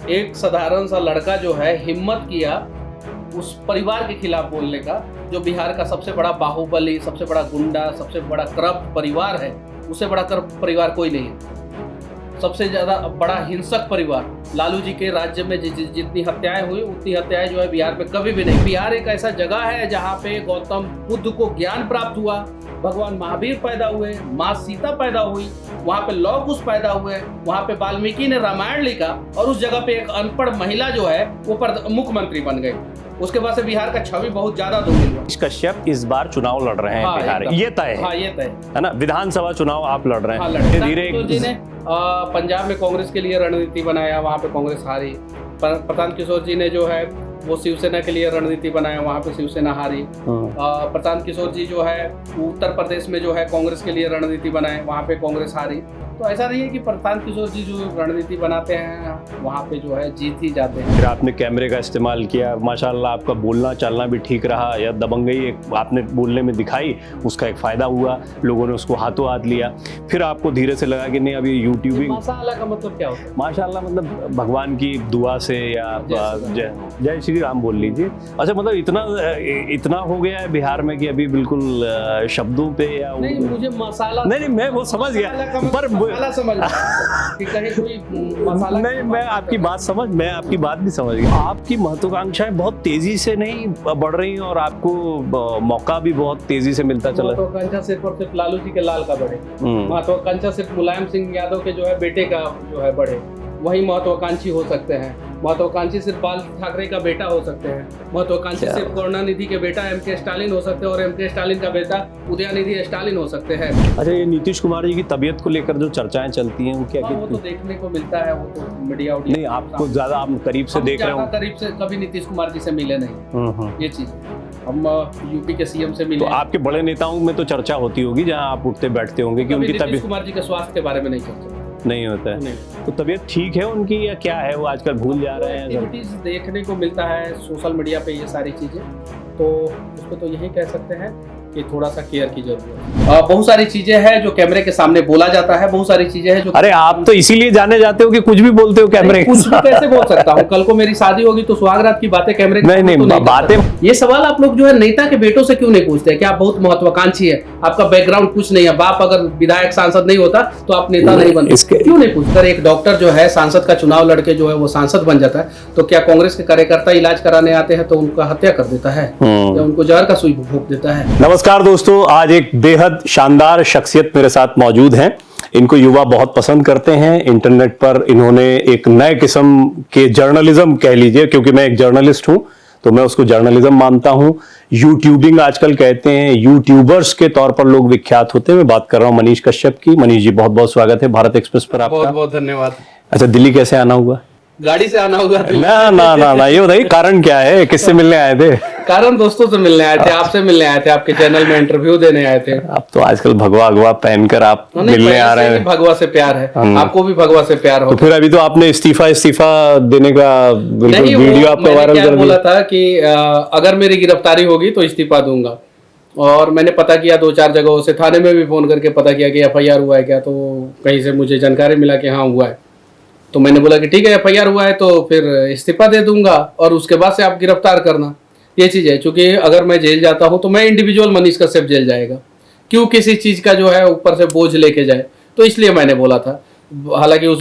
एक साधारण सा लड़का जो है हिम्मत किया उस परिवार के खिलाफ बोलने का, जो बिहार का सबसे बड़ा बाहुबली, सबसे बड़ा गुंडा, सबसे बड़ा करप्ट परिवार है। उससे बड़ा करप्ट परिवार कोई नहीं है। सबसे ज़्यादा बड़ा हिंसक परिवार लालू जी के राज्य में जितनी हत्याएं हुई उतनी हत्याएं जो है बिहार में कभी भी नहीं। बिहार एक ऐसा जगह है जहाँ पे गौतम बुद्ध को ज्ञान प्राप्त हुआ, भगवान महावीर पैदा हुए, माँ सीता पैदा हुई, वहाँ पे लौह कुश पैदा हुए, वहाँ पे वाल्मीकि ने रामायण लिखा और उस जगह पे एक अनपढ़ महिला जो है वो मुख्यमंत्री बन गई। उसके बाद से बिहार का छवि बहुत ज्यादा धूमिल हुआ। मनीष कश्यप इस बार चुनाव लड़ रहे हैं बिहार, ये तय है। ये तय है ना। विधानसभा चुनाव आप लड़ रहे हैं। धीरे जी ने पंजाब में कांग्रेस के लिए रणनीति बनाया, वहाँ पे कांग्रेस हारी। प्रशांत किशोर जी ने जो है वो शिवसेना के लिए रणनीति बनाया, वहाँ पे शिवसेना हारी। प्रशांत किशोर जी जो है उत्तर प्रदेश में जो है कांग्रेस के लिए रणनीति बनाए, वहाँ पे कांग्रेस हारी। तो ऐसा नहीं है कि प्रशांत किशोर जी जो रणनीति बनाते हैं वहाँ पे जो है जीत ही जाते हैं। फिर आपने कैमरे का इस्तेमाल किया, माशाल्लाह आपका बोलना चालना भी ठीक रहा, या दबंगई एक आपने बोलने में दिखाई, उसका एक फायदा हुआ, लोगों ने उसको हाथों हाथ लिया। फिर आपको धीरे से लगा कि नहीं अभी यूट्यूबिंग। माशाल्लाह का मतलब क्या होता है? माशाल्लाह मतलब भगवान की दुआ से या जय श्री राम बोल लीजिए। अच्छा, मतलब इतना हो गया है बिहार में कि अभी बिल्कुल शब्दों पे या नहीं, मुझे मसाला नहीं मैं वो समझ गया, पर समझ कि कहीं कोई मसाला नहीं, मैं आपकी बात भी समझ गया। आपकी महत्वाकांक्षाएं बहुत तेजी से नहीं बढ़ रही और आपको मौका भी बहुत तेजी से मिलता चला। महत्वाकांक्षा सिर्फ और सिर्फ लालू जी के लाल का बढ़े, महत्वाकांक्षा सिर्फ मुलायम सिंह यादव के जो है बेटे का जो है बढ़े, वही महत्वाकांक्षी हो सकते हैं। महत्वाकांक्षी सिर्फ बाल ठाकरे का बेटा हो सकते हैं, महत्वाकांक्षी सिर्फ करुणानिधि के बेटा एम.के. स्टालिन हो सकते हैं और एम.के. स्टालिन का बेटा उदयनिधि स्टालिन हो सकते हैं। अच्छा, ये नीतीश कुमार जी की तबीयत को लेकर जो चर्चाएं चलती हैं वो क्या वो तो देखने को मिलता है, वो तो मीडिया नहीं, आपको ज्यादा आप करीब से देख रहे हो। करीब से कभी नीतीश कुमार जी से मिले नहीं, ये चीज हम यूपी के सीएम से मिले। तो आपके बड़े नेताओं में तो चर्चा होती होगी जहाँ आप उठते बैठते होंगे कि उनकी नीतीश कुमार जी के स्वास्थ्य के बारे में नहीं चर्चा नहीं होता है। तो तबीयत ठीक है उनकी या क्या है, वो आजकल भूल जा रहे हैं? एक्टिविटीज देखने को मिलता है सोशल मीडिया पे ये सारी चीजें, तो उसको तो यही कह सकते हैं कि थोड़ा सा केयर की जरूरत है। बहुत सारी चीजें हैं जो कैमरे के सामने बोला जाता है, बहुत सारी चीजें हैं जो अरे आप तो इसीलिए जाने जाते हो कि कुछ भी बोलते हो कैमरे, कुछ भी कैसे बोल सकता हूँ? कल को मेरी शादी होगी तो सुहागरात की बातें कैमरे नहीं बातें। ये सवाल आप लोग जो है नेता के बेटों से क्यों नहीं पूछते कि आप बहुत महत्वाकांक्षी है, आपका बैकग्राउंड कुछ नहीं है, बाप अगर विधायक सांसद नहीं होता तो आप नेता नहीं बनते, क्यों नहीं पूछते? एक डॉक्टर जो है सांसद का चुनाव लड़के जो है वो सांसद बन जाता है, तो क्या कांग्रेस के कार्यकर्ता इलाज कराने आते हैं तो उनका हत्या कर देता है या उनको जहर का सुई भोंक देता है? नमस्कार दोस्तों, आज एक बेहद शानदार शख्सियत मेरे साथ मौजूद हैं। इनको युवा बहुत पसंद करते हैं। इंटरनेट पर इन्होंने एक नए किस्म के जर्नलिज्म कह लीजिए, क्योंकि मैं एक जर्नलिस्ट हूं तो मैं उसको जर्नलिज्म मानता हूं। यूट्यूबिंग आजकल कहते हैं, यूट्यूबर्स के तौर पर लोग विख्यात होते हैं। मैं बात कर रहा हूं मनीष कश्यप की। मनीष जी बहुत बहुत स्वागत है भारत एक्सप्रेस पर आपका। बहुत बहुत धन्यवाद। अच्छा, दिल्ली कैसे आना हुआ? गाड़ी से आना होगा? ना, ये बताइए कारण क्या है, किससे मिलने आए थे? कारण दोस्तों से मिलने आए थे, आपसे मिलने आए थे, आपके चैनल में इंटरव्यू देने आए थे। आप तो आजकल भगवा अगवा पहनकर आप मिलने आ रहे हैं। भगवा से प्यार है, आपको भी भगवा से प्यार हो। तो फिर अभी तो आपने इस्तीफा देने का वीडियो आपका वायरल कर दिया। बोला था कि अगर मेरी गिरफ्तारी होगी तो इस्तीफा दूंगा, और मैंने पता किया 2-4 जगहों से, थाने में भी फोन करके पता किया कि FIR हुआ है क्या, तो कहीं से मुझे जानकारी मिला कि हाँ हुआ है। तो मैंने बोला कि ठीक है FIR हुआ है तो फिर इस्तीफा दे दूंगा और उसके बाद से आप गिरफ्तार करना। ये चीज़ है, क्योंकि अगर मैं जेल जाता हूँ तो मैं इंडिविजुअल मनीष कश्यप जेल जाएगा, क्यों किसी चीज़ का जो है ऊपर से बोझ लेके जाए, तो इसलिए मैंने बोला था। हालांकि वो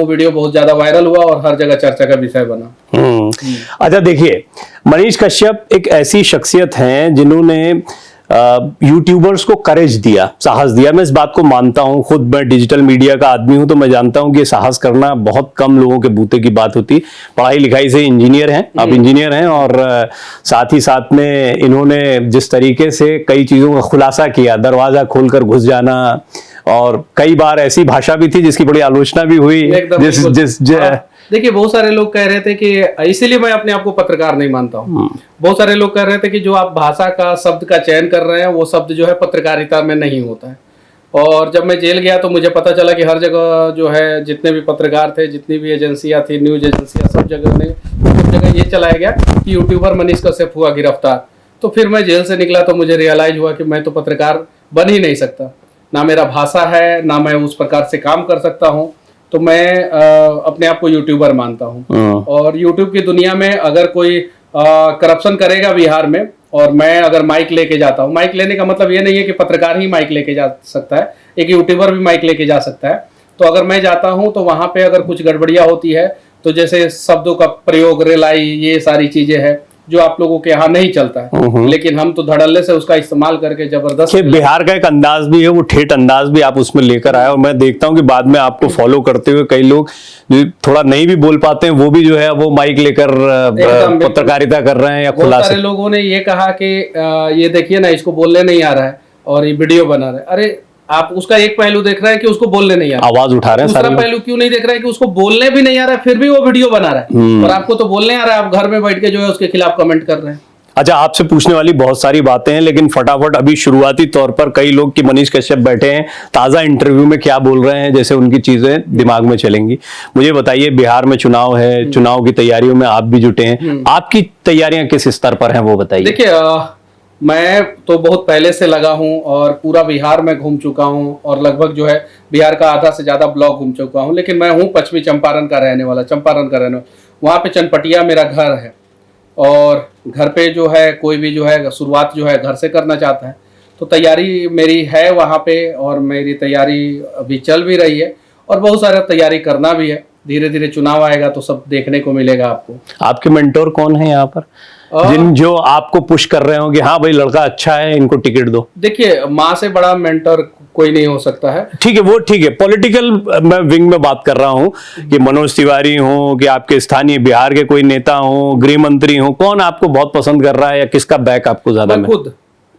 वीडियो बहुत ज़्यादा वायरल हुआ और हर जगह चर्चा का विषय बना। अच्छा देखिए, मनीष कश्यप एक ऐसी शख्सियत हैं जिन्होंने यूट्यूबर्स को करेज दिया, साहस दिया। मैं इस बात को मानता हूं, खुद मैं डिजिटल मीडिया का आदमी हूं तो मैं जानता हूं कि साहस करना बहुत कम लोगों के बूते की बात होती। पढ़ाई लिखाई से इंजीनियर हैं आप, इंजीनियर हैं, और साथ ही साथ में इन्होंने जिस तरीके से कई चीजों का खुलासा किया, दरवाजा खोलकर घुस जाना, और कई बार ऐसी भाषा भी थी जिसकी बड़ी आलोचना भी हुई। देखिए, बहुत सारे लोग कह रहे थे कि, इसीलिए मैं अपने आप को पत्रकार नहीं मानता हूँ, बहुत सारे लोग कह रहे थे कि जो आप भाषा का शब्द का चयन कर रहे हैं वो शब्द जो है पत्रकारिता में नहीं होता है। और जब मैं जेल गया तो मुझे पता चला कि हर जगह जो है जितने भी पत्रकार थे, जितनी भी एजेंसियां थी, न्यूज एजेंसियां, सब जगह ये चलाया गया कि यूट्यूबर मनीष कश्यप हुआ गिरफ्तार। तो फिर मैं जेल से निकला तो मुझे रियलाइज हुआ कि मैं तो पत्रकार बन ही नहीं सकता, ना मेरा भाषा है, ना मैं उस प्रकार से काम कर सकता हूँ। तो मैं अपने आप को यूट्यूबर मानता हूँ। और यूट्यूब की दुनिया में अगर कोई करप्शन करेगा बिहार में, और मैं अगर माइक लेके जाता हूँ, माइक लेने का मतलब ये नहीं है कि पत्रकार ही माइक लेके जा सकता है, एक यूट्यूबर भी माइक लेके जा सकता है। तो अगर मैं जाता हूँ तो वहाँ पे अगर कुछ गड़बड़ियाँ होती है, तो जैसे शब्दों का प्रयोग, रेलाई, ये सारी चीजें हैं जो आप लोगों के यहाँ नहीं चलता है, लेकिन हम तो धड़ल्ले से उसका इस्तेमाल करके जबरदस्त। बिहार का एक अंदाज भी है, वो ठेठ अंदाज भी आप उसमें लेकर आए, और मैं देखता हूँ कि बाद में आपको फॉलो करते हुए कई लोग जो थोड़ा नहीं भी बोल पाते हैं वो भी जो है वो माइक लेकर पत्रकारिता कर रहे हैं या खुलासा। सारे लोगों ने ये कहा कि ये देखिए ना, इसको बोलने नहीं आ रहा है और ये वीडियो बना रहा है। अरे आप उसका एक पहलू देख रहे हैं कि उसको बोलने नहीं आ रहा, आवाज उठा रहे हैं, दूसरा पहलू क्यों नहीं देख रहे हैं कि उसको बोलने भी नहीं आ रहा है, फिर भी वो वीडियो बना रहा है, और आपको तो बोलने आ रहा है, आप घर में बैठ के जो है उसके खिलाफ कमेंट कर रहे हैं। अच्छा, आपसे पूछने वाली बहुत सारी बातें हैं, लेकिन फटाफट अभी शुरुआती तौर पर कई लोग कि मनीष कश्यप बैठे हैं, ताजा इंटरव्यू में क्या बोल रहे हैं, जैसे उनकी चीजें दिमाग में चलेंगी। मुझे बताइए, बिहार में चुनाव है, चुनाव की तैयारियों में आप भी जुटे हैं, आपकी तैयारियां किस स्तर पर हैं वो बताइए। देखिए, मैं तो बहुत पहले से लगा हूं और पूरा बिहार में घूम चुका हूं, और लगभग जो है बिहार का आधा से ज्यादा ब्लॉक घूम चुका हूं। लेकिन मैं हूं पश्चिमी चंपारण का रहने वाला, चंपारण का रहने वाला। वहाँ पे चनपटिया मेरा घर है, और घर पे जो है कोई भी जो है शुरुआत जो है घर से करना चाहता है, तो तैयारी मेरी है वहाँ पे, और मेरी तैयारी अभी चल भी रही है, और बहुत सारा तैयारी करना भी है। धीरे धीरे चुनाव आएगा तो सब देखने को मिलेगा आपको। आपके मेंटोर कौन है यहाँ पर, जिन जो आपको पुश कर रहे हो कि हाँ भाई लड़का अच्छा है, इनको टिकट दो? देखिए, माँ से बड़ा मेंटर कोई नहीं हो सकता है। ठीक है, वो ठीक है। पॉलिटिकल मैं विंग में बात कर रहा हूँ कि मनोज तिवारी हो, कि आपके स्थानीय बिहार के कोई नेता हो, गृह मंत्री हो, कौन आपको बहुत पसंद कर रहा है, या किसका बैक आपको ज्यादा? मैं खुद,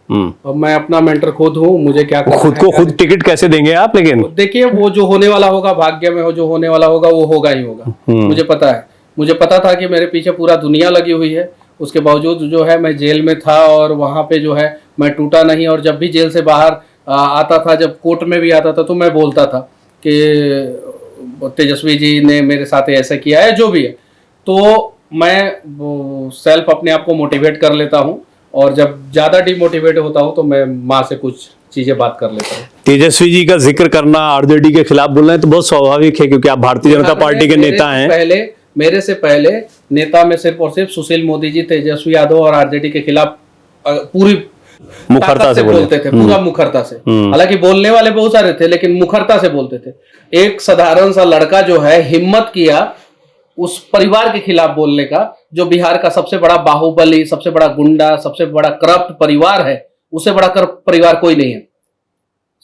अब मैं अपना मेंटर खुद हूँ, मुझे क्या खुद को खुद टिकट कैसे देंगे आप? लेकिन देखिए, वो जो होने वाला होगा, भाग्य में हो जो होने वाला होगा वो होगा ही होगा। मुझे पता है, मुझे पता था कि मेरे पीछे पूरा दुनिया लगी हुई है। उसके बावजूद जो है मैं जेल में था, और वहाँ पे जो है मैं टूटा नहीं, और जब भी जेल से बाहर आता था, जब कोर्ट में भी आता था, तो मैं बोलता था कि तेजस्वी जी ने मेरे साथ ऐसा किया है, जो भी है। तो मैं सेल्फ अपने आप को मोटिवेट कर लेता हूँ, और जब ज़्यादा डिमोटिवेट होता हूँ तो मैं माँ से कुछ चीज़ें बात कर लेता हूँ। तेजस्वी जी का जिक्र करना, आरजेडी के खिलाफ बोलना है तो बहुत स्वाभाविक है, क्योंकि आप भारतीय जनता पार्टी के नेता हैं। मेरे से पहले नेता में सिर्फ और सिर्फ सुशील मोदी जी, तेजस्वी यादव और आरजेडी के खिलाफ पूरी मुखरता से बोलते थे, पूरा मुखरता से। हालांकि बोलने वाले बहुत सारे थे, लेकिन मुखरता से बोलते थे। एक साधारण सा लड़का जो है हिम्मत किया उस परिवार के खिलाफ बोलने का, जो बिहार का सबसे बड़ा बाहुबली, सबसे बड़ा गुंडा, सबसे बड़ा करप्ट परिवार है। उससे बड़ा करप्ट परिवार कोई नहीं है।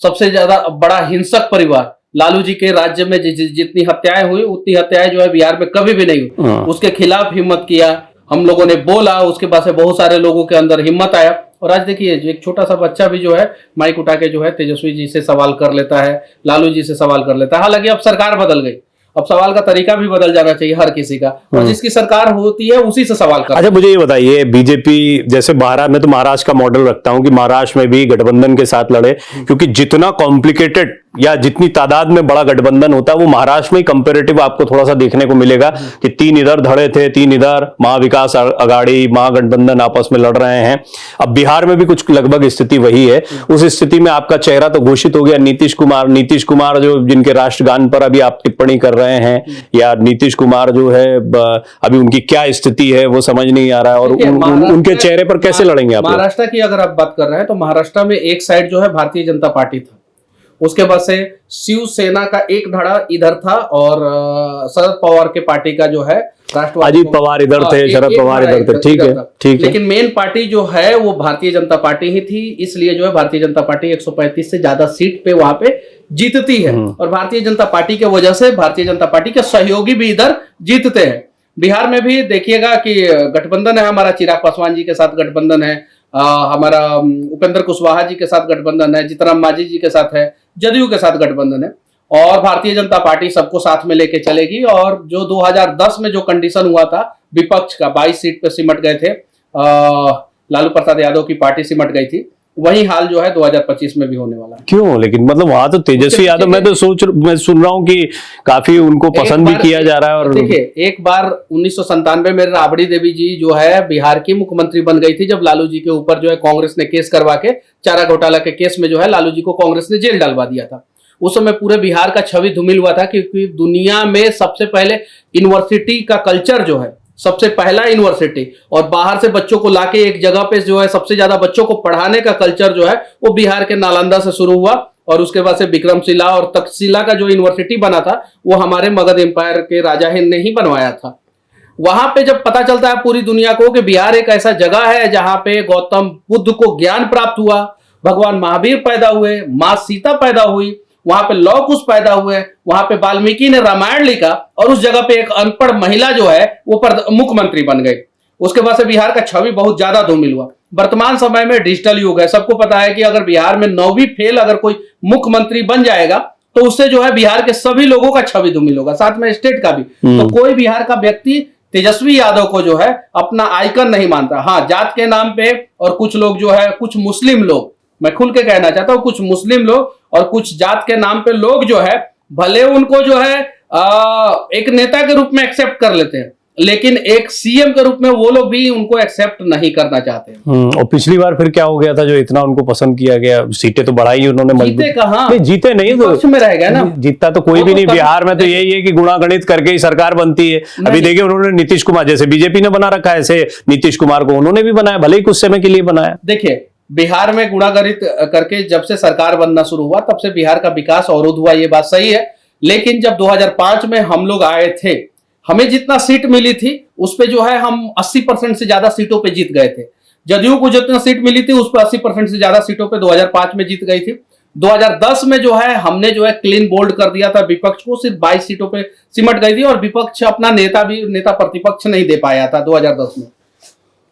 सबसे ज्यादा बड़ा हिंसक परिवार, लालू जी के राज्य में जितनी हत्याएं हुई, उतनी हत्याएं जो है बिहार में कभी भी नहीं हुई। उसके खिलाफ हिम्मत किया, हम लोगों ने बोला, उसके बाद से बहुत सारे लोगों के अंदर हिम्मत आया। और आज देखिए, एक छोटा सा बच्चा भी जो है माइक उठा के जो है तेजस्वी जी से सवाल कर लेता है, लालू जी से सवाल कर लेता है। हालांकि अब सरकार बदल गई, अब सवाल का तरीका भी बदल जाना चाहिए हर किसी का, और जिसकी सरकार होती है उसी से सवाल कर। अच्छा, मुझे ये बताइए, बीजेपी जैसे मैं तो महाराष्ट्र का मॉडल रखता हूं कि महाराष्ट्र में भी गठबंधन के साथ लड़े, क्योंकि जितना कॉम्प्लिकेटेड या जितनी तादाद में बड़ा गठबंधन होता है वो महाराष्ट्र में ही कंपेरेटिव आपको थोड़ा सा देखने को मिलेगा कि 3 इधर धड़े थे, 3 इधर, महाविकास अघाड़ी, महागठबंधन आपस में लड़ रहे हैं। अब बिहार में भी कुछ लगभग स्थिति वही है। उस स्थिति में आपका चेहरा तो घोषित हो गया, नीतीश कुमार जो जिनके राष्ट्रगान पर अभी आप टिप्पणी कर रहे हैं, या नीतीश कुमार जो है अभी उनकी क्या स्थिति है वो समझ नहीं आ रहा है, और उनके चेहरे पर कैसे लड़ेंगे आप? महाराष्ट्र की अगर आप बात कर रहे हैं तो महाराष्ट्र में एक साइड जो है भारतीय जनता पार्टी था, उसके बाद से शिवसेना का एक धड़ा इधर था, और शरद पवार के पार्टी का जो है राष्ट्रवादी, अजित पवार इधर थे, शरद पवार इधर थे, ठीक है, ठीक है। लेकिन मेन पार्टी जो है वो भारतीय जनता पार्टी ही थी, इसलिए जो है भारतीय जनता पार्टी 135 से ज्यादा सीट पे वहां पे जीतती है, और भारतीय जनता पार्टी के वजह से भारतीय जनता पार्टी के सहयोगी भी इधर जीतते हैं। बिहार में भी देखिएगा कि गठबंधन है, हमारा चिराग पासवान जी के साथ गठबंधन है, हमारा उपेंद्र कुशवाहा जी के साथ गठबंधन है, जीतन मांझी जी के साथ है, जदयू के साथ गठबंधन है, और भारतीय जनता पार्टी सबको साथ में लेके चलेगी। और जो 2010 में जो कंडीशन हुआ था विपक्ष का, 22 सीट पे सिमट गए थे, लालू प्रसाद यादव की पार्टी सिमट गई थी, वही हाल जो है 2025 में भी होने वाला है। क्यों? लेकिन मतलब वहां तो तेजस्वी यादव, मैं सुन रहा हूं कि काफी उनको पसंद भी किया जा रहा है। और देखिए, एक बार 1997 में राबड़ी देवी जी जो है बिहार की मुख्यमंत्री बन गई थी, जब लालू जी के ऊपर जो है कांग्रेस ने केस करवा के, चारा घोटाला के केस में जो है लालू जी को कांग्रेस ने जेल डलवा दिया था। उस समय पूरे बिहार का छवि धूमिल हुआ था, क्योंकि दुनिया में सबसे पहले यूनिवर्सिटी का कल्चर जो है, सबसे पहला यूनिवर्सिटी और बाहर से बच्चों को लाके एक जगह पे जो है सबसे ज्यादा बच्चों को पढ़ाने का कल्चर जो है वो बिहार के नालंदा से शुरू हुआ, और उसके बाद से विक्रमशिला और तक्षशिला का जो यूनिवर्सिटी बना था वो हमारे मगध एम्पायर के राजा हिंद ने ही बनवाया था। वहां पे जब पता चलता है पूरी दुनिया को कि बिहार एक ऐसा जगह है जहां पे गौतम बुद्ध को ज्ञान प्राप्त हुआ, भगवान महावीर पैदा हुए, माँ सीता पैदा हुई, वहां पे लौह कुश पैदा हुए, वहां पे वाल्मीकि ने रामायण लिखा, और उस जगह पे एक अनपढ़ महिला जो है वो मुख्यमंत्री बन गई। उसके बाद से बिहार का छवि बहुत ज्यादा धूमिल हुआ। वर्तमान समय में डिजिटल युग है, सबको पता है कि अगर बिहार में 9वीं फेल अगर कोई मुख्यमंत्री बन जाएगा तो उससे जो है बिहार के सभी लोगों का छवि धूमिल होगा, साथ में स्टेट का भी। तो कोई बिहार का व्यक्ति तेजस्वी यादव को जो है अपना आइकन नहीं मानता। हाँ, जात के नाम पे और कुछ लोग जो है, कुछ मुस्लिम लोग, मैं खुल के कहना चाहता हूं, कुछ मुस्लिम लोग और कुछ जात के नाम पे लोग जो है भले उनको जो है एक नेता के रूप में एक्सेप्ट कर लेते हैं, लेकिन एक सीएम के रूप में वो लोग भी उनको एक्सेप्ट नहीं करना चाहते हैं। और पिछली बार फिर क्या हो गया था जो इतना उनको पसंद किया गया? सीटें तो बढ़ाई उन्होंने, जीते कहाँ? जीते नहीं तो में रह गया ना, जीतता तो कोई भी नहीं। बिहार में तो यही है कि गुणागणित करके ही सरकार बनती है। अभी देखिए उन्होंने नीतीश कुमार, जैसे बीजेपी ने बना रखा है, ऐसे नीतीश कुमार को उन्होंने भी बनाया, भले ही कुछ समय के लिए बनाया। देखिए, बिहार में गुणागणित करके जब से सरकार बनना शुरू हुआ तब से बिहार का विकास अवरुद्ध हुआ, ये बात सही है। लेकिन जब 2005 में हम लोग आए थे, हमें जितना सीट मिली थी उस पे जो है हम 80% से ज्यादा सीटों पे जीत गए थे। जदयू को जितना सीट मिली थी उस पर 80% से ज्यादा सीटों पे 2005 में जीत गई थी। 2010 में जो है हमने जो है क्लीन बोल्ड कर दिया था, विपक्ष को सिर्फ 22 सीटों पे सिमट गई थी, और विपक्ष अपना नेता प्रतिपक्ष नहीं दे पाया था 2010 में।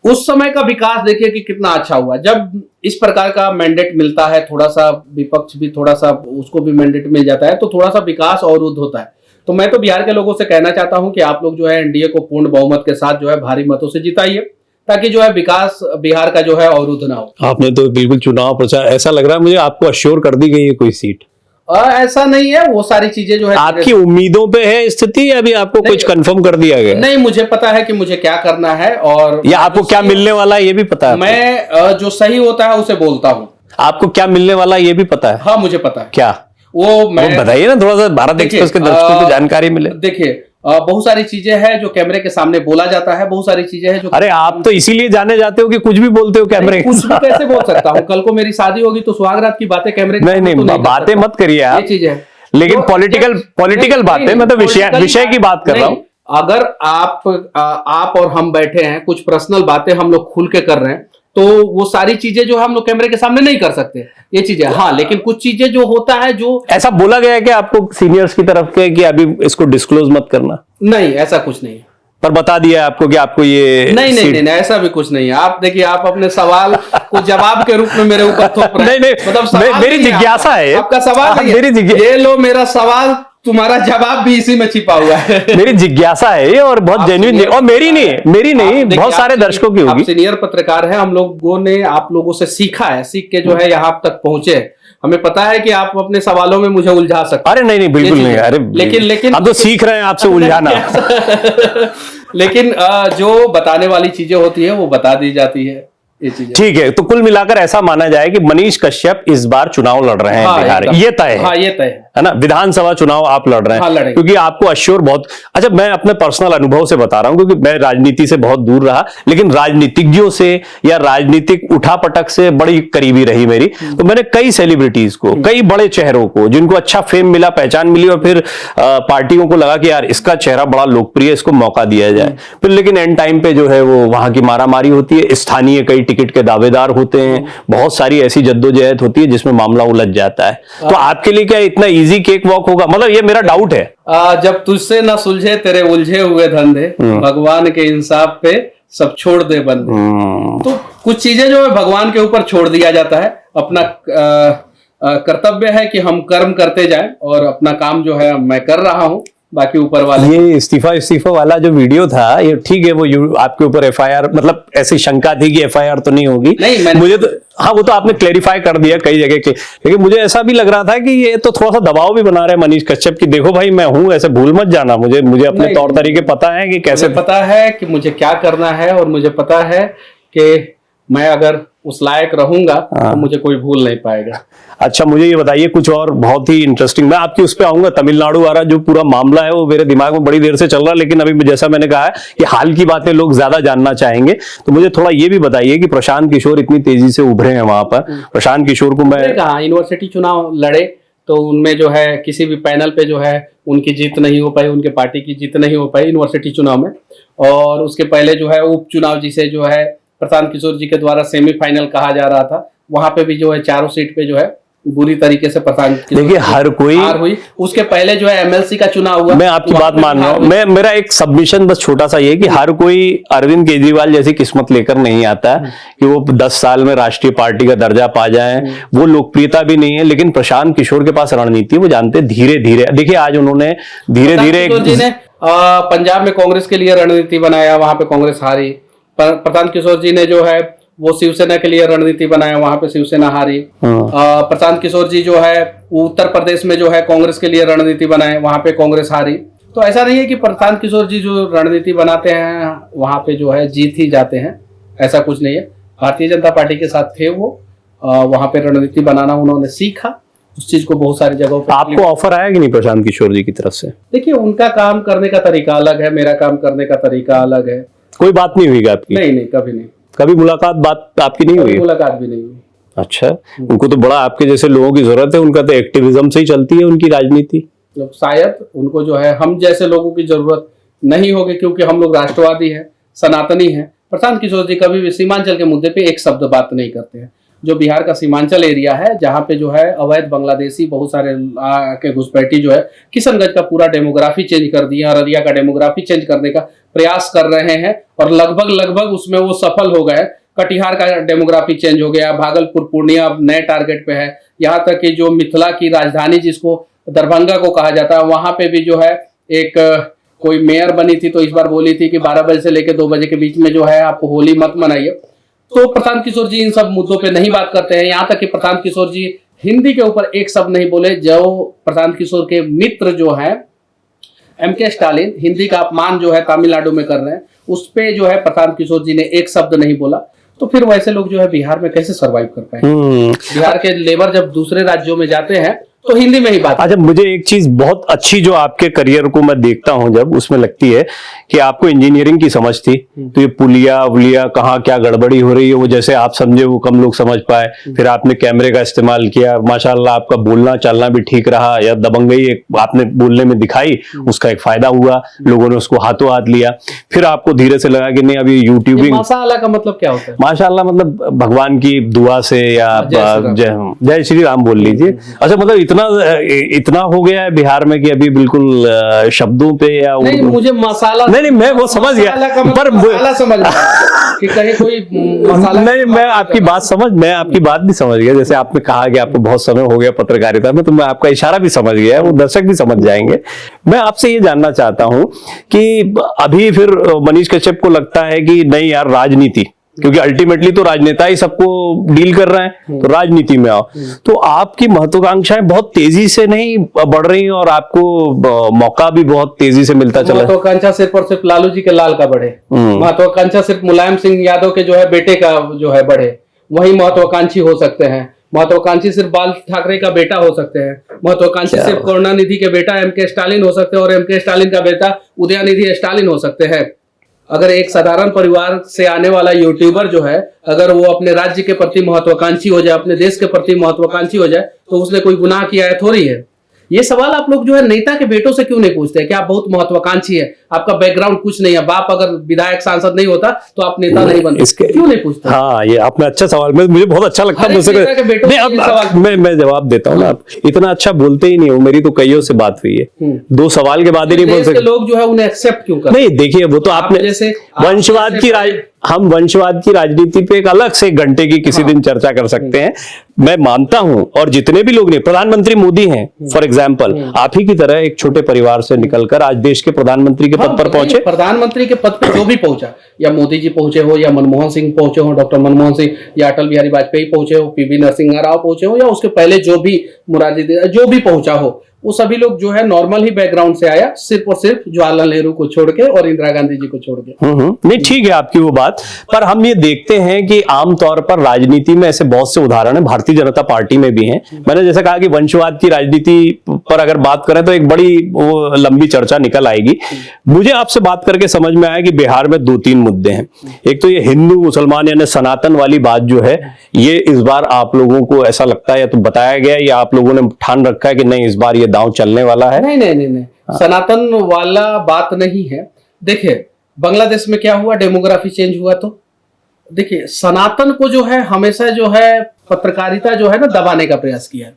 उस समय का विकास देखिए कि कितना अच्छा हुआ। जब इस प्रकार का मैंडेट मिलता है, थोड़ा सा विपक्ष भी थोड़ा सा उसको भी मैंडेट मिल जाता है, तो थोड़ा सा विकास अवरुद्ध होता है। तो मैं तो बिहार के लोगों से कहना चाहता हूं कि आप लोग जो है एनडीए को पूर्ण बहुमत के साथ जो है भारी मतों से जिताइए, ताकि जो है विकास बिहार का जो है अवरुद्ध ना हो। आपने तो बिल्कुल चुनाव प्रचार, ऐसा लग रहा है मुझे आपको अश्योर कर दी गई है कोई सीट? ऐसा नहीं है, वो सारी चीजें जो है आपकी उम्मीदों पे है स्थिति, या अभी आपको कुछ कंफर्म कर दिया गया? नहीं, मुझे पता है कि मुझे क्या करना है, और या आपको क्या मिलने वाला है ये भी पता है? मैं जो सही होता है उसे बोलता हूँ। आपको क्या मिलने वाला है ये भी पता है? हाँ, मुझे पता है। क्या वो बताइए ना, थोड़ा सा भारत एक्सप्रेस के दर्शकों को जानकारी मिले। देखिए, बहुत सारी चीजें हैं जो कैमरे के सामने बोला जाता है, बहुत सारी चीजें हैं जो, अरे आप तो इसीलिए जाने जाते हो कि कुछ भी बोलते हो कैमरे के कुछ भी कैसे बोल सकता हूँ? कल को मेरी शादी होगी तो सुहागरात की बातें कैमरे के नहीं, बातें मत करिए आप, ये चीज है। लेकिन पॉलिटिकल बातें, मैं तो विषय की बात कर रहा हूँ। अगर आप और हम बैठे हैं, कुछ पर्सनल बातें हम लोग खुल के कर रहे हैं, तो वो सारी चीजें जो हम लोग कैमरे के सामने नहीं कर सकते, ये चीजें। हाँ, लेकिन कुछ चीजें जो होता है, जो ऐसा बोला गया है कि आपको सीनियर्स की तरफ के कि अभी इसको डिस्क्लोज मत करना? नहीं, ऐसा कुछ नहीं है। पर बता दिया आपको कि आपको ये नहीं, ऐसा भी कुछ नहीं है। आप देखिए, आप अपने सवाल को जवाब के रूप में मेरे ऊपर थोप रहे हैं। नहीं, मतलब मेरी जिज्ञासा है, आपका सवाल ये लो, मेरा सवाल, तुम्हारा जवाब भी इसी में छिपा हुआ है। मेरी जिज्ञासा है ये, और बहुत जेन्युइन, और मेरी नहीं बहुत सारे दर्शकों की होगी। आप सीनियर पत्रकार हैं, हम लोगों ने आप लोगों से सीखा है, सीख के जो है यहाँ तक पहुंचे। हमें पता है कि आप अपने सवालों में मुझे उलझा सकते। अरे नहीं, बिल्कुल नहीं। अरे लेकिन हम तो सीख रहे हैं आपसे उलझाना। लेकिन जो बताने वाली चीजें होती है वो बता दी जाती है, ये चीजें। ठीक है, तो कुल मिलाकर ऐसा माना जाए कि मनीष कश्यप इस बार चुनाव लड़ रहे हैं बिहार, ये तय है। हाँ, ये तय है ना। विधानसभा चुनाव आप लड़ रहे हैं। हाँ, क्योंकि आपको अश्योर बहुत अच्छा, मैं अपने पर्सनल अनुभव से बता रहा हूं, क्योंकि मैं राजनीति से बहुत दूर रहा, लेकिन राजनीतिज्ञों से या राजनीतिक उठापटक से बड़ी करीबी रही मेरी। तो मैंने कई सेलिब्रिटीज को, कई बड़े चेहरों को, जिनको अच्छा फेम मिला, पहचान मिली, और फिर पार्टियों को लगा कि यार इसका चेहरा बड़ा लोकप्रिय, इसको मौका दिया जाए। फिर लेकिन एंड टाइम पे जो है वो वहां की मारामारी होती है, स्थानीय कई टिकट के दावेदार होते हैं, बहुत सारी ऐसी जद्दोजहद होती है जिसमें मामला उलझ जाता है। तो आपके लिए क्या इतना इजी केक वॉक होगा? मतलब ये मेरा डाउट है। जब तुझसे ना सुलझे तेरे उलझे हुए धंधे, भगवान के इंसाफ पे सब छोड़ दे बंदे। तो कुछ चीजें जो है भगवान के ऊपर छोड़ दिया जाता है। अपना कर्तव्य है कि हम कर्म करते जाएं, और अपना काम जो है मैं कर रहा हूं, बाकी ऊपर वाले। ये इस्तीफा वाला जो वीडियो था, ये ठीक है, वो आपके ऊपर एफआईआर, मतलब ऐसी शंका थी कि एफआईआर तो नहीं होगी। नहीं, मुझे तो हाँ, वो तो आपने क्लेरिफाई कर दिया कई जगह के, लेकिन मुझे ऐसा भी लग रहा था कि ये तो थोड़ा सा दबाव भी बना रहे मनीष कश्यप की, देखो भाई मैं हूं, ऐसे भूल मत जाना, मुझे अपने तौर तरीके पता है कि कैसे, पता है कि मुझे क्या करना है, और मुझे पता है कि मैं अगर उस लायक रहूंगा तो मुझे कोई भूल नहीं पाएगा। अच्छा, मुझे ये बताइए कुछ और बहुत ही इंटरेस्टिंग, मैं आपकी उस पे आऊंगा, तमिलनाडु वाला जो पूरा मामला है वो मेरे दिमाग में बड़ी देर से चल रहा है, लेकिन अभी जैसा मैंने कहा है कि हाल की बातें लोग ज्यादा जानना चाहेंगे, तो मुझे थोड़ा ये भी बताइए कि प्रशांत किशोर इतनी तेजी से उभरे हैं वहां पर। प्रशांत किशोर को मैं कहा यूनिवर्सिटी चुनाव लड़े तो उनमें जो है किसी भी पैनल पे जो है उनकी जीत नहीं हो पाई, उनके पार्टी की जीत नहीं हो पाई यूनिवर्सिटी चुनाव में। और उसके पहले जो है उपचुनाव जिसे जो है प्रशांत किशोर जी के द्वारा सेमीफाइनल कहा जा रहा था, वहां पे भी जो है चारों सीट पे जो है बुरी तरीके से प्रशांत देखिए हर कोई हार हुई। उसके पहले जो है एमएलसी का चुनाव हुआ। मैं आपकी बात मान रहा हूँ, मैं मेरा एक सबमिशन बस छोटा सा ये कि हर कोई अरविंद केजरीवाल जैसी किस्मत लेकर नहीं आता कि वो 10 साल में राष्ट्रीय पार्टी का दर्जा पा जाए, वो लोकप्रियता भी नहीं है, लेकिन प्रशांत किशोर के पास रणनीति वो जानते धीरे धीरे। देखिए आज उन्होंने धीरे धीरे पंजाब में कांग्रेस के लिए रणनीति बनाया, वहां पे कांग्रेस हारी। प्रशांत किशोर जी ने जो है वो शिवसेना के लिए रणनीति बनाया, वहां पे शिवसेना हारी। प्रशांत किशोर जी जो है उत्तर प्रदेश में जो है कांग्रेस के लिए रणनीति बनाए, वहां पे कांग्रेस हारी। तो ऐसा नहीं है कि प्रशांत किशोर जी जो रणनीति बनाते हैं वहां पे जो है जीत ही जाते हैं, ऐसा कुछ नहीं है। भारतीय जनता पार्टी के साथ थे वो, वहां पे रणनीति बनाना उन्होंने सीखा, उस चीज को बहुत सारी जगहों पे। आपको ऑफर आया कि नहीं प्रशांत किशोर जी की तरफ से? देखिए उनका काम करने का तरीका अलग है, मेरा काम करने का तरीका अलग है। कोई बात नहीं हुई आपकी? नहीं, कभी नहीं। कभी मुलाकात बात आपकी नहीं हुई? मुलाकात भी नहीं हुई। अच्छा, उनको तो बड़ा आपके जैसे लोगों की जरूरत है, उनका तो एक्टिविज्म से ही चलती है उनकी राजनीति। शायद उनको जो है हम जैसे लोगों की जरूरत नहीं होगी, क्योंकि हम लोग राष्ट्रवादी हैं, सनातनी हैं। प्रशांत किशोर जी कभी भी सीमांचल के मुद्दे पे एक शब्द बात नहीं करते हैं। जो बिहार का सीमांचल एरिया है जहाँ पे जो है अवैध बांग्लादेशी बहुत सारे के घुसपैठी जो है किशनगंज का पूरा डेमोग्राफी चेंज कर दिया, अररिया का डेमोग्राफी चेंज करने का प्रयास कर रहे हैं और लगभग उसमें वो सफल हो गए। कटिहार का डेमोग्राफी चेंज हो गया, भागलपुर पूर्णिया नए टारगेट पे है, यहाँ तक कि जो मिथिला की राजधानी जिसको दरभंगा को कहा जाता है, वहां पे भी जो है एक कोई मेयर बनी थी तो इस बार बोली थी कि 12 बजे से लेकर 2 बजे के बीच में जो है आप होली मत मनाइए। तो प्रशांत किशोर जी इन सब मुद्दों पे नहीं बात करते हैं। यहाँ तक कि प्रशांत किशोर जी हिंदी के ऊपर एक शब्द नहीं बोले। जो प्रशांत किशोर के मित्र जो है एमके स्टालिन हिंदी का अपमान जो है तमिलनाडु में कर रहे हैं, उस पे जो है प्रशांत किशोर जी ने एक शब्द नहीं बोला। तो फिर वैसे लोग जो है बिहार में कैसे सरवाइव कर पाएंगे? बिहार के लेबर जब दूसरे राज्यों में जाते हैं तो हिंदी में ही बात। अच्छा, मुझे एक चीज बहुत अच्छी जो आपके करियर को मैं देखता हूं जब, उसमें लगती है कि आपको इंजीनियरिंग की समझ थी। तो ये पुलिया वुलिया कहाँ क्या गड़बड़ी हो रही है वो जैसे आप समझे वो कम लोग समझ पाए। फिर आपने कैमरे का इस्तेमाल किया, माशाल्लाह आपका बोलना चलना भी ठीक रहा, या दबंगई एक आपने बोलने में दिखाई, उसका एक फायदा हुआ, लोगों ने उसको हाथों हाथ लिया। फिर आपको धीरे से लगा कि नहीं अभी यूट्यूबिंग। माशाल्लाह का मतलब क्या होता है? माशाल्लाह मतलब भगवान की दुआ से या जय श्री राम बोल लीजिए। अच्छा, मतलब इतना हो गया है बिहार में कि अभी बिल्कुल शब्दों पे या नहीं, मुझे मसाला नहीं मैं वो समझ गया, पर मसाला समझ कि कहीं कोई मसाला नहीं, मैं आपकी बात भी समझ गया। जैसे आपने कहा कि आपको बहुत समय हो गया पत्रकारिता में, तो मैं आपका इशारा भी समझ गया, वो दर्शक भी समझ जाएंगे। मैं आपसे ये जानना चाहता हूं कि अभी फिर मनीष कश्यप को लगता है कि नहीं यार राजनीति, क्योंकि अल्टीमेटली तो राजनेता ही सबको डील कर रहे हैं, तो राजनीति में आओ। तो आपकी महत्वाकांक्षाएं बहुत तेजी से नहीं बढ़ रही और आपको मौका भी बहुत तेजी से मिलता चला? महत्वाकांक्षा सिर्फ और सिर्फ लालू जी के लाल का बढ़े, महत्वाकांक्षा सिर्फ मुलायम सिंह यादव के जो है बेटे का जो है बढ़े, वही महत्वाकांक्षी हो सकते हैं। महत्वाकांक्षी सिर्फ बाल ठाकरे का बेटा हो सकते हैं, महत्वाकांक्षी सिर्फ करुणानिधि के बेटा एमके स्टालिन हो सकते हैं, और एमके स्टालिन का बेटा उदयनिधि स्टालिन हो सकते हैं। अगर एक साधारण परिवार से आने वाला यूट्यूबर जो है अगर वो अपने राज्य के प्रति महत्वाकांक्षी हो जाए, अपने देश के प्रति महत्वाकांक्षी हो जाए, तो उसने कोई गुनाह किया है थोड़ी है। ये सवाल आप लोग जो है नेता के बेटों से क्यों नहीं पूछते हैं कि आप बहुत महत्वाकांक्षी है, आपका बैकग्राउंड कुछ नहीं है, बाप अगर विधायक सांसद नहीं होता तो आप नेता नहीं बनते, क्यों नहीं पूछते? हाँ, ये आपने अच्छा सवाल, मुझे बहुत अच्छा लगता है। मैं जवाब देता हूँ ना, आप इतना अच्छा बोलते ही नहीं हो, मेरी तो कईयों से बात हुई है, 2 सवाल के बाद ही नहीं बोल सकते। लोग जो है उन्हें एक्सेप्ट क्यों करते? नहीं देखिए, वो तो आपने जैसे हम वंशवाद की राजनीति पे एक अलग से घंटे की किसी दिन चर्चा कर सकते हैं। मैं मानता हूं, और जितने भी लोग नहीं, प्रधानमंत्री मोदी हैं फॉर एग्जांपल, आप ही की तरह एक छोटे परिवार से निकलकर आज देश के प्रधानमंत्री के पद पर पहुंचे। प्रधानमंत्री के पद पर जो भी पहुंचा, या मोदी जी पहुंचे हो, या मनमोहन सिंह पहुंचे हो, डॉक्टर मनमोहन सिंह, या अटल बिहारी वाजपेयी पहुंचे हो, पीवी नरसिम्हा राव पहुंचे हो, या उसके पहले जो भी मुरारजी जो भी पहुंचा हो, वो सभी लोग जो है नॉर्मल ही बैकग्राउंड से आया, सिर्फ और सिर्फ जवाहरलाल नेहरू को छोड़ के और इंदिरा गांधी जी को छोड़ के। नहीं, ठीक है आपकी वो बात, पर हम ये देखते हैं कि आमतौर पर राजनीति में ऐसे बहुत से उदाहरण है, भारतीय जनता पार्टी में भी हैं। मैंने जैसे कहा कि वंशवाद की राजनीति पर अगर बात करें तो एक बड़ी वो लंबी चर्चा निकल आएगी। मुझे आपसे बात करके समझ में आया कि बिहार में 2-3 मुद्दे हैं। एक तो ये हिंदू मुसलमान यानी सनातन वाली बात जो है, ये इस बार आप लोगों को ऐसा लगता है या तो बताया गया या आप लोगों ने ठान रखा है कि नहीं इस बार ये दांव चलने वाला है? नहीं, सनातन वाला बात नहीं है। देखिए बांग्लादेश में क्या हुआ, डेमोग्राफी चेंज हुआ। तो देखिए सनातन को जो है हमेशा जो है पत्रकारिता जो है ना दबाने का प्रयास किया है।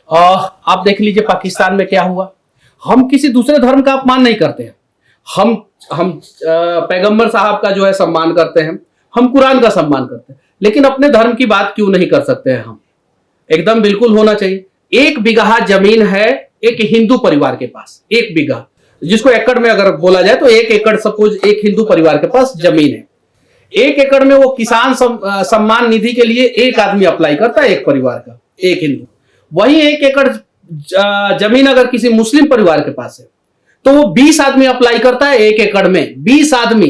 आप देख लीजिए पाकिस्तान में क्या हुआ। हम किसी दूसरे धर्म का अपमान नहीं करते हैं, हम पैगंबर साहब का जो है सम्मान करते हैं, हम कुरान का सम्मान करते हैं, लेकिन अपने धर्म की बात क्यों नहीं कर सकते हैं हम? एकदम बिल्कुल होना चाहिए। 1 बीघा जमीन है एक हिंदू परिवार के पास, 1 बीघा, जिसको एकड़ में अगर बोला जाए तो 1 एकड़ सपोज एक हिंदू परिवार के पास जमीन है। 1 एकड़ में वो किसान सम्मान निधि के लिए एक आदमी अप्लाई करता है, एक परिवार का, एक हिंदू। वही 1 एकड़ जमीन अगर किसी मुस्लिम परिवार के पास है तो वो 20 आदमी अप्लाई करता है 1 एकड़ में, 20 आदमी।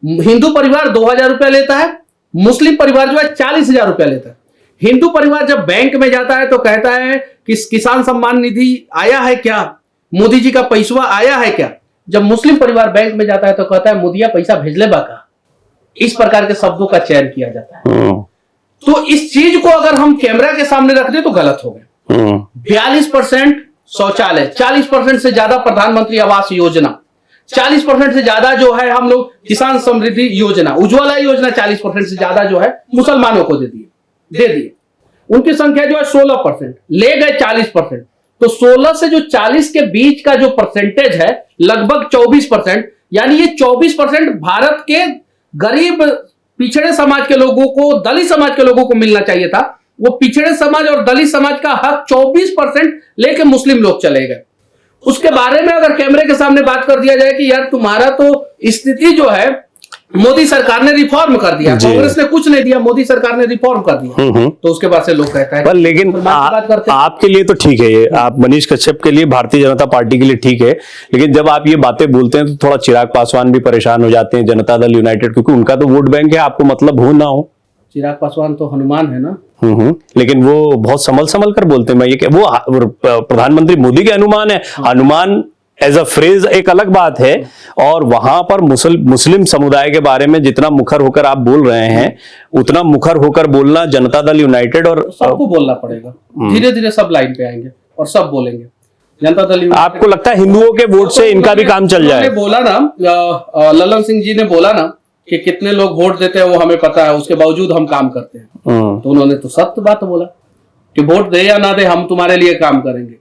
हिंदू परिवार 2000 रुपया लेता है, मुस्लिम परिवार जो है 40,000 रुपया लेता है। हिंदू परिवार जब बैंक में जाता है तो कहता है कि किसान सम्मान निधि आया है क्या, मोदी जी का पैसा आया है क्या? जब मुस्लिम परिवार बैंक में जाता है तो कहता है मोदिया पैसा भेजले बाका। इस प्रकार के शब्दों का चयन किया जाता है। तो इस चीज को अगर हम कैमरा के सामने रख दें तो गलत हो गए। 42% शौचालय, 40% से ज्यादा प्रधानमंत्री आवास योजना, 40% से ज्यादा जो है हम लोग किसान समृद्धि योजना, उज्ज्वला योजना 40% से ज्यादा जो है मुसलमानों को दे दिए। उनकी संख्या जो है 16%, ले गए 40%। तो 16 से जो 40 के बीच का जो परसेंटेज है लगभग 24%, यानी ये 24% भारत के गरीब पिछड़े समाज के लोगों को, दलित समाज के लोगों को मिलना चाहिए था। वो पिछड़े समाज और दलित समाज का हक 24% लेके मुस्लिम लोग चले गए। उसके बारे में अगर कैमरे के सामने बात कर दिया जाए कि यार तुम्हारा तो स्थिति जो है मोदी सरकार ने रिफॉर्म कर दिया, कांग्रेस ने कुछ नहीं दिया, मोदी सरकार ने रिफॉर्म कर दिया, तो उसके बाद से लोग कहता है। पर लेकिन आपके लिए तो ठीक है ये, आप मनीष कश्यप के लिए, भारतीय जनता पार्टी के लिए ठीक है, लेकिन जब आप ये बातें बोलते हैं तो थोड़ा चिराग पासवान भी परेशान हो जाते हैं, जनता दल यूनाइटेड, क्योंकि उनका तो वोट बैंक है, आपको मतलब हो ना हो। चिराग पासवान तो हनुमान है ना। लेकिन वो बहुत संभल कर बोलते हैं। मैं ये वो प्रधानमंत्री मोदी के हनुमान है। हनुमान एज अ फ्रेज एक अलग बात है, और वहां पर मुस्लिम समुदाय के बारे में जितना मुखर होकर आप बोल रहे हैं, उतना मुखर होकर बोलना जनता दल यूनाइटेड और सबको बोलना पड़ेगा। धीरे धीरे सब लाइन पे आएंगे और सब बोलेंगे। जनता दल, आपको लगता है हिंदुओं के वोट से इनका भी काम चल जाए? बोला ना, ललन सिंह जी ने बोला ना कि कितने लोग वोट देते हैं वो हमें पता है, उसके बावजूद हम काम करते हैं। तो उन्होंने तो सत्य बात बोला कि वोट दे या ना दे हम तुम्हारे लिए काम करेंगे।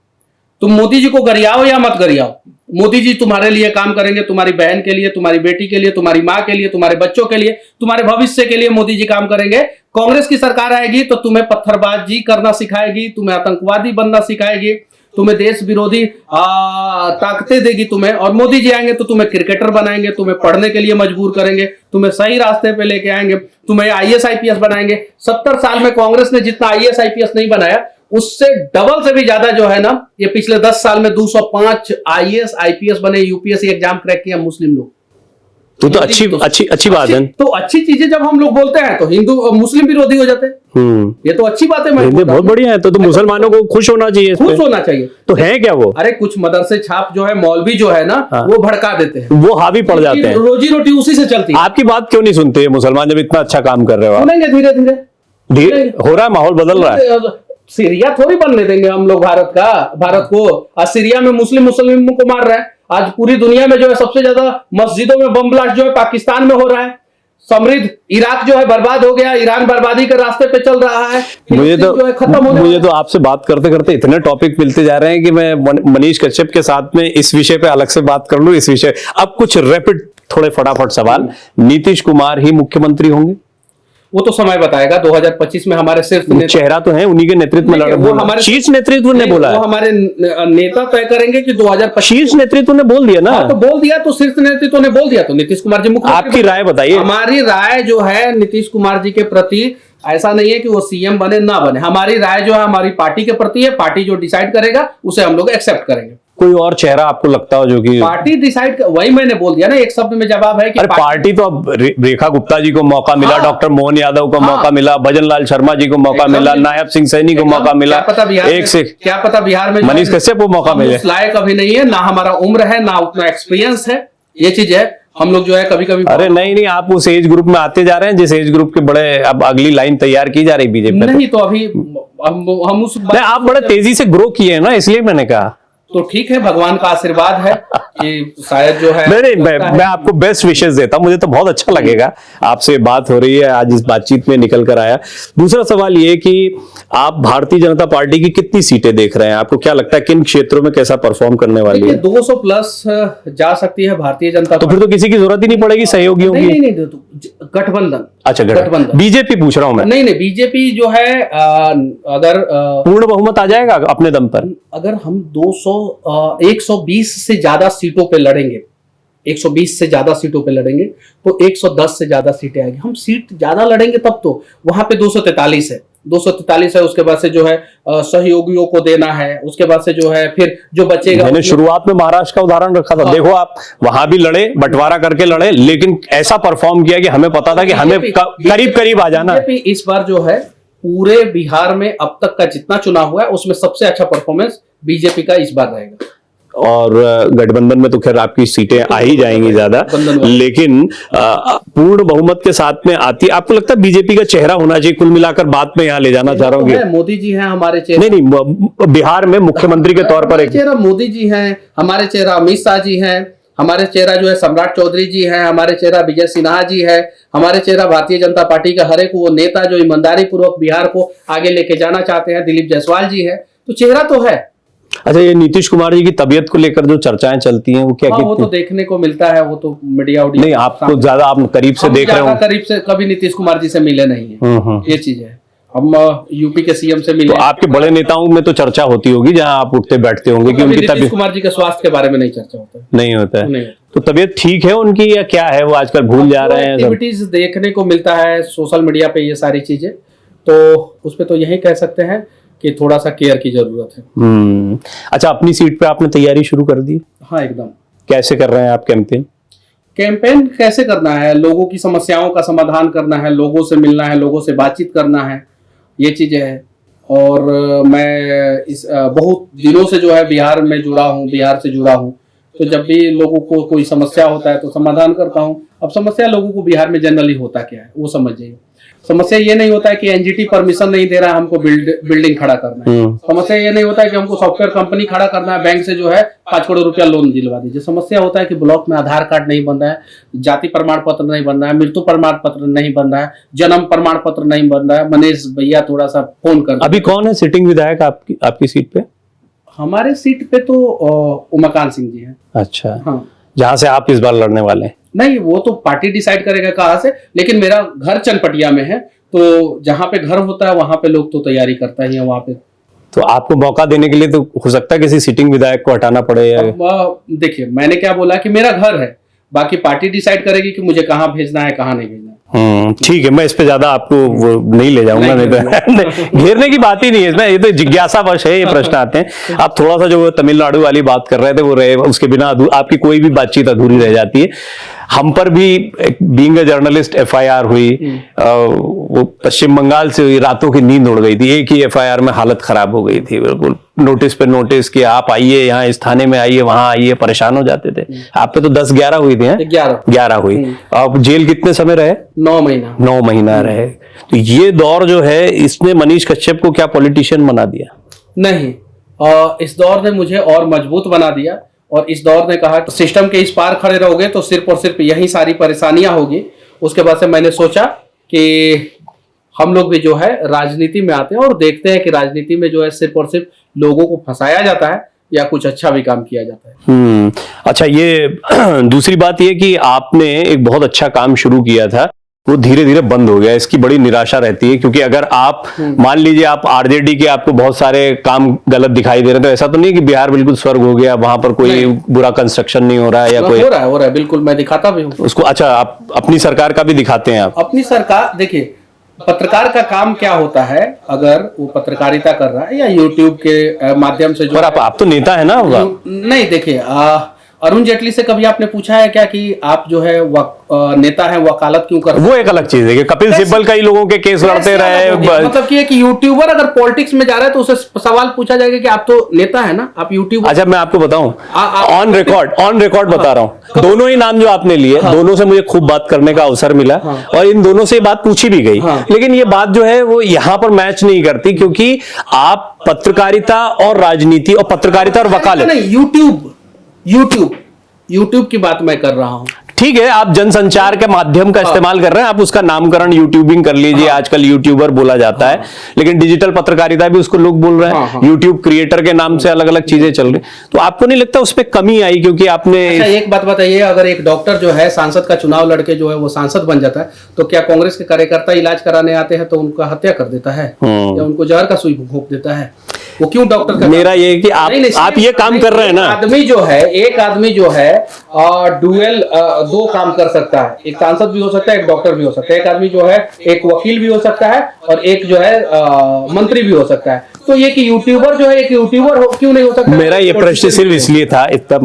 तुम मोदी जी को गरियाओ या मत गरियाओ, मोदी जी तुम्हारे लिए काम करेंगे, तुम्हारी बहन के लिए, तुम्हारी बेटी के लिए, तुम्हारी माँ के लिए, तुम्हारे बच्चों के लिए, तुम्हारे भविष्य के लिए मोदी जी काम करेंगे। कांग्रेस की सरकार आएगी तो तुम्हें पत्थरबाजी करना सिखाएगी, तुम्हें आतंकवादी बनना सिखाएगी, तुम्हें देश विरोधी ताकतें देगी तुम्हें। और मोदी जी आएंगे तो तुम्हें क्रिकेटर बनाएंगे, तुम्हें पढ़ने के लिए मजबूर करेंगे, तुम्हें सही रास्ते पे लेके आएंगे, तुम्हें IAS IPS बनाएंगे। 70 साल में कांग्रेस ने जितना IAS IPS नहीं बनाया, उससे डबल से भी ज्यादा जो है ना, ये पिछले 10 साल में 205 IAS IPS बने, UPSC एग्जाम क्रैक किया मुस्लिम लोग। तो अच्छी बात है। तो अच्छी चीजें जब हम लोग बोलते हैं तो हिंदू मुस्लिम विरोधी हो जाते हैं। ये तो अच्छी बात है। बहुत बढ़िया है। तो मुसलमानों को खुश होना चाहिए, खुश होना चाहिए। तो है क्या वो? अरे कुछ मदरसे छाप जो है, मौलवी जो है ना, वो भड़का देते हैं, वो हावी पड़ जाते हैं, रोजी रोटी उसी से चलती है। आपकी बात क्यों नहीं सुनते मुसलमान जब इतना अच्छा काम कर रहे हो? सुनेंगे धीरे धीरे हो रहा है, माहौल बदल रहा है। सीरिया थोड़ी बनने देंगे हम लोग भारत को। सीरिया में मुस्लिमों को मार रहा है। आज पूरी दुनिया में जो है सबसे ज्यादा मस्जिदों में बम ब्लास्ट जो है पाकिस्तान में हो रहा है। समृद्ध इराक जो है बर्बाद हो गया, ईरान बर्बादी के रास्ते पे चल रहा है। मुझे तो आपसे बात करते करते इतने टॉपिक मिलते जा रहे हैं कि मैं मनीष कश्यप के साथ में इस विषय पे अलग से बात कर लूं। इस विषय अब कुछ रैपिड, थोड़े फटाफट सवाल। नीतीश कुमार ही मुख्यमंत्री होंगे? वो तो समय बताएगा। 2025 में हमारे सिर्फ चेहरा तो है, उन्हीं के नेतृत्व में वो हमारे शीर्ष नेतृत्व ने बोला है। वो हमारे नेता तय करेंगे कि 2025। शीर्ष नेतृत्व ने बोल दिया ना। तो बोल दिया, तो शीर्ष नेतृत्व ने बोल दिया तो नीतीश कुमार जी मुख्य। आपकी राय बताइए। हमारी राय जो है नीतीश कुमार जी के प्रति ऐसा नहीं है कि वो सीएम बने ना बने, हमारी राय जो है हमारी पार्टी के प्रति है, पार्टी जो डिसाइड करेगा उसे हम लोग एक्सेप्ट करेंगे। कोई और चेहरा आपको लगता हो जो कि पार्टी डिसाइड, वही मैंने बोल दिया ना, एक शब्द में जवाब है कि अरे पार्टी तो अब रेखा गुप्ता जी को मौका मिला, हाँ, डॉक्टर मोहन यादव को हाँ, मौका मिला, भजन लाल शर्मा जी को मौका मिला, नायब सिंह सैनी को मौका मिला, क्या पता बिहार में मनीष कश्यप को मौका मिले। उस लायक अभी नहीं है, ना हमारा उम्र है, ना उतना एक्सपीरियंस है, ये चीज है। हम लोग जो है कभी कभी अरे नहीं आप उस एज ग्रुप में आते जा रहे हैं जिस एज ग्रुप के बड़े, अब अगली लाइन तैयार की जा रही बीजेपी नहीं, तो अभी हम उस आप बड़े तेजी से ग्रो किए हैं ना, इसलिए मैंने कहा तो ठीक है, भगवान का आशीर्वाद है कि शायद जो है मैं आपको बेस्ट विशेष देता हूं, मुझे तो बहुत अच्छा लगेगा आपसे बात हो रही है आज, इस बातचीत में निकल कर आया। दूसरा सवाल ये कि आप भारतीय जनता पार्टी की कितनी सीटें देख रहे हैं, आपको क्या लगता है किन क्षेत्रों में कैसा परफॉर्म करने वाली है? 200 प्लस जा सकती है भारतीय जनता तो फिर तो किसी की जरूरत ही नहीं पड़ेगी सहयोगियों की। नहीं, गठबंधन। अच्छा गठबंधन, बीजेपी पूछ रहा हूं मैं। नहीं, बीजेपी जो है अगर पूर्ण बहुमत आ जाएगा अपने दम पर, अगर हम 120 से ज्यादा सीटों पे लड़ेंगे, 120 से ज्यादा सीटों पे लड़ेंगे तो 110 से ज्यादा सीटें आएंगी। हम सीट ज्यादा लड़ेंगे तब तो, वहां पे 243 है, 243 है, उसके बाद से जो है सहयोगियों को देना है, उसके बाद से जो है फिर जो बचेगा। मैंने शुरुआत में महाराष्ट्र का उदाहरण रखा था, देखो आप वहां भी लड़े, बंटवारा करके लड़े, लेकिन ऐसा परफॉर्म किया कि हमें पता था कि हमें करीब करीब आ जाना। इस बार जो है पूरे बिहार में अब तक का जितना चुनाव हुआ है उसमें सबसे अच्छा परफॉर्मेंस बीजेपी का इस बार रहेगा। और गठबंधन में तो खैर आपकी सीटें आ ही जाएंगी ज्यादा, लेकिन पूर्ण बहुमत के साथ में आती है, आपको लगता है बीजेपी का चेहरा होना चाहिए? कुल मिलाकर बात में यहाँ ले जाना चाह रहा हूँ, मोदी जी हैं हमारे चेहरा। नहीं, बिहार में मुख्यमंत्री के तौर पर एक चेहरा मोदी जी हैं, हमारे चेहरा अमित शाह जी हैं, हमारे चेहरा जो है सम्राट चौधरी जी हैं, हमारे चेहरा विजय सिन्हा जी है, हमारे चेहरा भारतीय जनता पार्टी का हर एक वो नेता जो ईमानदारी पूर्वक बिहार को आगे लेके जाना चाहते हैं, दिलीप जायसवाल जी है, तो चेहरा तो है। अच्छा, ये नीतीश कुमार जी की तबीयत को लेकर जो चर्चाएं चलती हैं वो क्या? वो तो देखने को मिलता है, वो तो मीडिया नहीं, आपको ज्यादा आप करीब से देख रहे हो। करीब से कभी नीतीश कुमार जी से मिले नहीं है, ये चीज है। हम यूपी के सीएम से मिले, तो आपके बड़े नेताओं में तो चर्चा होती होगी जहां आप उठते बैठते होंगे कि उनकी नीतीश कुमार जी के स्वास्थ्य के बारे में नहीं चर्चा होता है, नहीं होता है। तो तबीयत ठीक है उनकी या क्या है, वो आजकल भूल जा रहे हैं? एक्टिविटीज देखने को मिलता है सोशल मीडिया पे ये सारी चीजें, तो उस पे तो यही कह सकते हैं कि थोड़ा सा केयर की जरूरत है। अच्छा, अपनी सीट पे आपने तैयारी शुरू कर दी? हाँ एकदम। कैसे कर रहे हैं आप कैंपेन? कैंपेन कैसे करना है, लोगों की समस्याओं का समाधान करना है, लोगों से मिलना है, लोगों से बातचीत करना है, ये चीजें हैं। और मैं इस बहुत दिनों से जो है बिहार में जुड़ा हूँ, बिहार से जुड़ा हूँ, तो जब भी लोगों को कोई समस्या होता है तो समाधान करता हूँ। अब समस्या लोगों को बिहार में जनरली होता क्या है वो समझ जाइए। समस्या ये नहीं होता है कि एनजीटी परमिशन नहीं दे रहा है हमको बिल्डिंग खड़ा करना है, समस्या ये नहीं होता है कि हमको सॉफ्टवेयर कंपनी खड़ा करना है, बैंक से जो है 5 करोड़ रुपया लोन दिलवा दीजिए। समस्या होता है कि ब्लॉक में आधार कार्ड नहीं बन रहा है, जाति प्रमाण पत्र नहीं बन रहा है, मृत्यु प्रमाण पत्र नहीं बन रहा है, जन्म प्रमाण पत्र नहीं बन रहा है। मनीष भैया थोड़ा सा फोन कर। अभी कौन है सिटिंग विधायक आपकी सीट पे? हमारे सीट पे तो उमाकांत सिंह जी हैं। अच्छा, हाँ, जहां से आप इस बार लड़ने वाले हैं? नहीं, वो तो पार्टी डिसाइड करेगा कहाँ से, लेकिन मेरा घर चनपटिया में है, तो जहाँ पे घर होता है वहां पे लोग तो तैयारी करता ही है वहां पे। तो आपको मौका देने के लिए तो हो सकता है किसी सिटिंग विधायक को हटाना पड़े या? देखिए, मैंने क्या बोला कि मेरा घर है, बाकी पार्टी डिसाइड करेगी कि मुझे कहाँ भेजना है कहाँ नहीं भेजना है। ठीक है, मैं इस पे ज्यादा आपको वो नहीं ले जाऊंगा, नहीं तो घेरने की बात ही नहीं है इसमें, ये तो जिज्ञासावश है, ये प्रश्न आते हैं। आप थोड़ा सा जो तमिलनाडु वाली बात कर रहे थे वो रहे, उसके बिना आपकी कोई भी बातचीत अधूरी रह जाती है। हम पर भी बीइंग अ जर्नलिस्ट एफआईआर हुई, वो पश्चिम बंगाल से हुई, रातों की नींद उड़ गई थी, एक ही एफआईआर में हालत खराब हो गई थी, बिल्कुल नोटिस पे नोटिस कि आप आइए यहाँ इस थाने में आइए, वहां आइए, परेशान हो जाते थे। आप पे तो 10-11 हुई थी? 11 हुई। आप जेल कितने समय रहे? 9 महीना रहे। तो ये दौर जो है इसने मनीष कश्यप को क्या पॉलिटिशियन बना दिया? नहीं, इस दौर ने मुझे और मजबूत बना दिया, और इस दौर ने कहा कि सिस्टम के इस पार खड़े रहोगे तो सिर्फ और सिर्फ यही सारी परेशानियां होगी। उसके बाद से मैंने सोचा कि हम लोग भी जो है राजनीति में आते हैं और देखते हैं कि राजनीति में जो है सिर्फ और सिर्फ लोगों को फंसाया जाता है या कुछ अच्छा भी काम किया जाता है। अच्छा, ये दूसरी बात ये कि आपने एक बहुत अच्छा काम शुरू किया था, वो धीरे धीरे बंद हो गया, इसकी बड़ी निराशा रहती है, क्योंकि अगर आप मान लीजिए आप आरजेडी के आपको बहुत सारे काम गलत दिखाई दे रहे हैं, तो ऐसा तो नहीं कि बिहार बिल्कुल स्वर्ग हो गया, वहां पर कोई बुरा कंस्ट्रक्शन नहीं हो रहा है या कोई? हो रहा है, बिल्कुल, मैं दिखाता भी हूँ उसको। अच्छा, आप अपनी सरकार का भी दिखाते हैं? आप अपनी सरकार, देखिए पत्रकार का काम क्या होता है, अगर वो पत्रकारिता कर रहा है या यूट्यूब के माध्यम से जो पर आप तो नेता है ना होगा। नहीं देखिए, अरुण जेटली से कभी आपने पूछा है क्या कि आप जो है नेता हैं, वकालत क्यों कर रहे हैं? वो एक अलग चीज है कि कपिल सिब्बल कई लोगों के केस लड़ते रहे। मतलब कि यूट्यूबर अगर पॉलिटिक्स में जा रहा है तो उसे सवाल पूछा जाएगा कि आप तो नेता है ना, आप यूट्यूबर। अच्छा मैं आपको बताऊं, ऑन रिकॉर्ड बता रहा हूं, दोनों ही नाम जो आपने लिए, दोनों से मुझे खूब बात करने का अवसर मिला और इन दोनों से बात पूछी भी गई, लेकिन ये बात जो है वो यहाँ पर मैच नहीं करती, क्योंकि आप पत्रकारिता और राजनीति और पत्रकारिता और वकालत नहीं, यूट्यूब की बात मैं कर रहा हूं। ठीक है, आप जनसंचार के माध्यम का इस्तेमाल कर रहे हैं, आप उसका नामकरण यूट्यूबिंग कर लीजिए। आजकल यूट्यूबर बोला जाता है, लेकिन डिजिटल पत्रकारिता भी उसको लोग बोल रहे हैं। यूट्यूब क्रिएटर के नाम से अलग अलग चीजें चल रही, तो आपको नहीं लगता उसमें कमी आई? क्योंकि आपने एक बात बताइए, अगर एक डॉक्टर जो है सांसद का चुनाव लड़के जो है वो सांसद बन जाता है, तो क्या कांग्रेस के कार्यकर्ता इलाज कराने आते हैं तो उनका हत्या कर देता है या उनको जहर का सुई घोंप देता है? वो क्यों डॉक्टर का? मेरा ये है कि आप ये काम कर रहे हैं ना। एक आदमी जो है डुअल दो काम कर सकता है, एक सांसद भी हो सकता है, एक डॉक्टर भी हो सकता है। एक आदमी जो है एक वकील भी हो सकता है और एक जो है मंत्री भी हो सकता है। तो ये कि यूट्यूबर जो है एक यूट्यूबर क्यों नहीं हो सकता? मेरा ये प्रश्न सिर्फ इसलिए था, इतना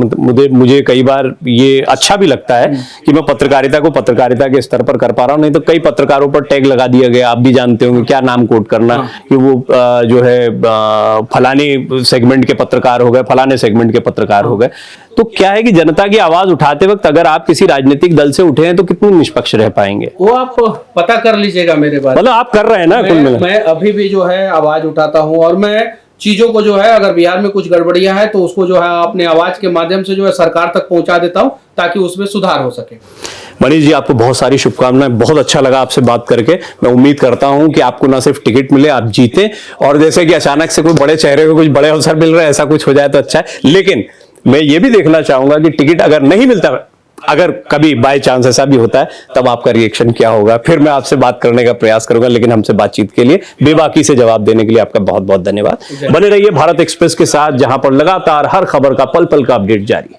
मुझे कई बार ये अच्छा भी लगता है कि मैं पत्रकारिता को पत्रकारिता के स्तर पर कर पा रहा हूं, नहीं तो कई पत्रकारों पर टैग लगा दिया गया। आप भी जानते होंगे क्या नाम कोट करना, कि वो जो है फलाने सेगमेंट के पत्रकार हो गए, फलाने सेगमेंट के पत्रकार हो गए। तो क्या है कि जनता की आवाज उठाते वक्त अगर आप किसी राजनीतिक दल से उठे हैं तो कितने निष्पक्ष रह पाएंगे? वो आप पता कर लीजिएगा मेरे बारे में। मतलब आप कर रहे हैं ना? मैं अभी भी जो है आवाज उठाता हूं और मैं चीजों को जो है, अगर बिहार में कुछ गड़बड़ियां है तो उसको जो है अपने आवाज के माध्यम से जो है सरकार तक पहुंचा देता हूं ताकि उसमें सुधार हो सके। मनीष जी, आपको बहुत सारी शुभकामनाएं, बहुत अच्छा लगा आपसे बात करके। मैं उम्मीद करता हूं कि आपको ना सिर्फ टिकट मिले, आप जीते, और जैसे कि अचानक से कोई बड़े चेहरे को कुछ बड़े अवसर मिल रहे हैं, ऐसा कुछ हो जाए तो अच्छा है। लेकिन मैं ये भी देखना चाहूंगा कि टिकट अगर नहीं मिलता, अगर कभी बाय चांस ऐसा भी होता है, तब आपका रिएक्शन क्या होगा? फिर मैं आपसे बात करने का प्रयास करूंगा। लेकिन हमसे बातचीत के लिए, बेबाकी से जवाब देने के लिए आपका बहुत बहुत धन्यवाद। बने रहिए भारत एक्सप्रेस के साथ, जहां पर लगातार हर खबर का पल पल का अपडेट जारी है।